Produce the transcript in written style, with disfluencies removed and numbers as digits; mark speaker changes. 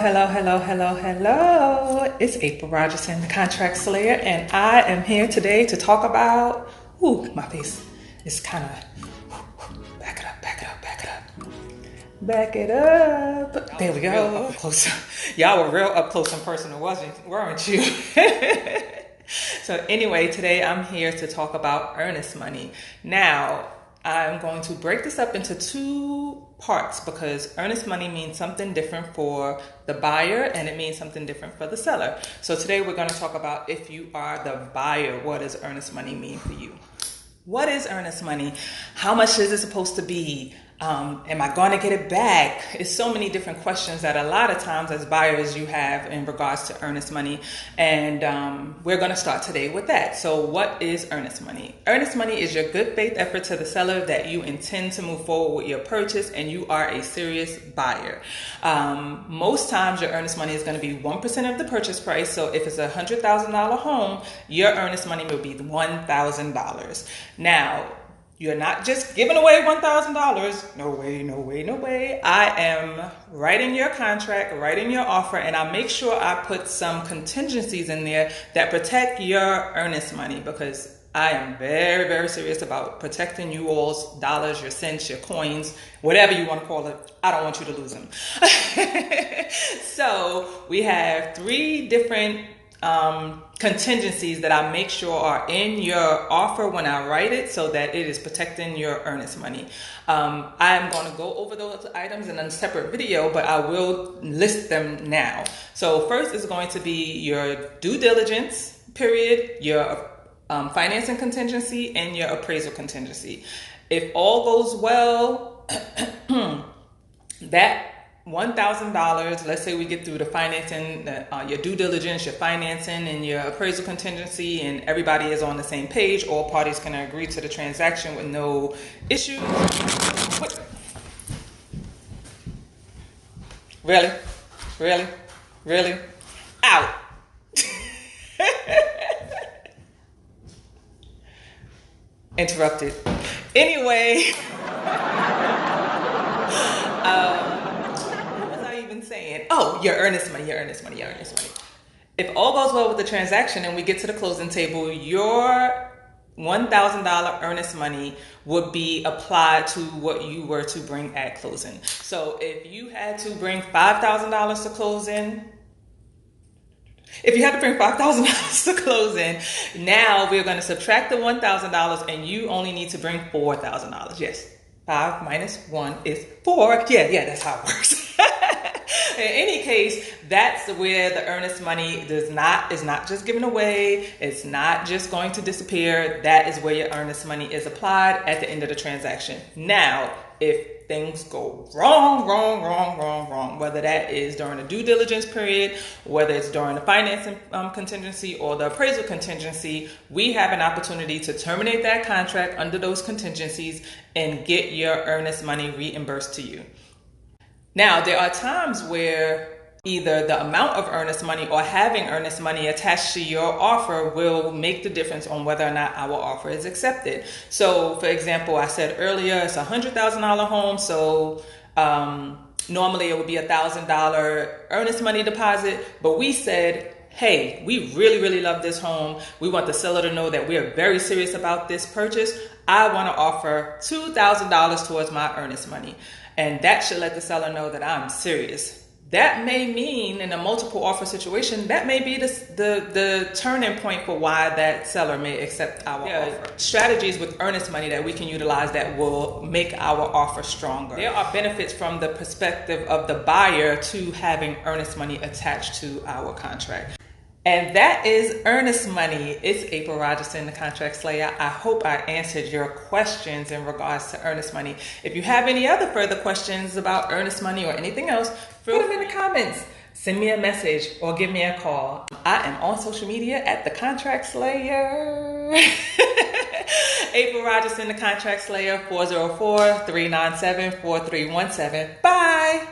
Speaker 1: Hello. It's April Rogerson, the Contract Slayer, and I am here today to talk about, my face is kind of, back it up. There we go. Up close. Y'all were real up close and personal, weren't you? So anyway, today I'm here to talk about earnest money. Now, I'm going to break this up into two parts because earnest money means something different for the buyer and it means something different for the seller. So today we're going to talk about, if you are the buyer, what does earnest money mean for you? What is earnest money? How much is it supposed to be? Am I going to get it back? It's so many different questions that a lot of times as buyers you have in regards to earnest money. And we're going to start today with that. So what is earnest money? Earnest money is your good faith effort to the seller that you intend to move forward with your purchase and you are a serious buyer. Most times your earnest money is going to be 1% of the purchase price. So if it's a $100,000 home, your earnest money will be $1,000. Now, you're not just giving away $1,000. No way. I am writing your contract, writing your offer, and I make sure I put some contingencies in there that protect your earnest money because I am very, very serious about protecting you all's dollars, your cents, your coins, whatever you want to call it. I don't want you to lose them. So we have three different contingencies that I make sure are in your offer when I write it so that it is protecting your earnest money. I'm going to go over those items in a separate video, but I will list them now. So first is going to be your due diligence period, your financing contingency, and your appraisal contingency. If all goes well, that $1,000, let's say we get through the financing, your due diligence, your financing, and your appraisal contingency, and everybody is on the same page. All parties can agree to the transaction with no issues. What? Really? Out. Interrupted. Anyway. Saying, your earnest money. If all goes well with the transaction and we get to the closing table, your $1,000 earnest money would be applied to what you were to bring at closing. So if you had to bring $5,000 to closing, to closing, now we're going to subtract the $1,000 and you only need to bring $4,000. Yes. 5 minus 1 is 4. Yeah, that's how it works. In any case, that's where the earnest money is not just given away. It's not just going to disappear. That is where your earnest money is applied at the end of the transaction. Now, if things go wrong, whether that is during the due diligence period, whether it's during the financing contingency or the appraisal contingency, we have an opportunity to terminate that contract under those contingencies and get your earnest money reimbursed to you. Now, there are times where either the amount of earnest money or having earnest money attached to your offer will make the difference on whether or not our offer is accepted. So, for example, I said earlier, it's a $100,000 home. So normally it would be $1,000 earnest money deposit. But we said, hey, we really love this home. We want the seller to know that we are very serious about this purchase. I want to offer $2,000 towards my earnest money. And that should let the seller know that I'm serious. That may mean in a multiple offer situation, that may be the turning point for why that seller may accept our offer. Strategies with earnest money that we can utilize that will make our offer stronger. There are benefits from the perspective of the buyer to having earnest money attached to our contract. And that is earnest money. It's April Rogerson, the Contract Slayer. I hope I answered your questions in regards to earnest money. If you have any other further questions about earnest money or anything else, put them in the comments. Send me a message or give me a call. I am on social media at the Contract Slayer. April Rogerson, the Contract Slayer, 404-397-4317. Bye.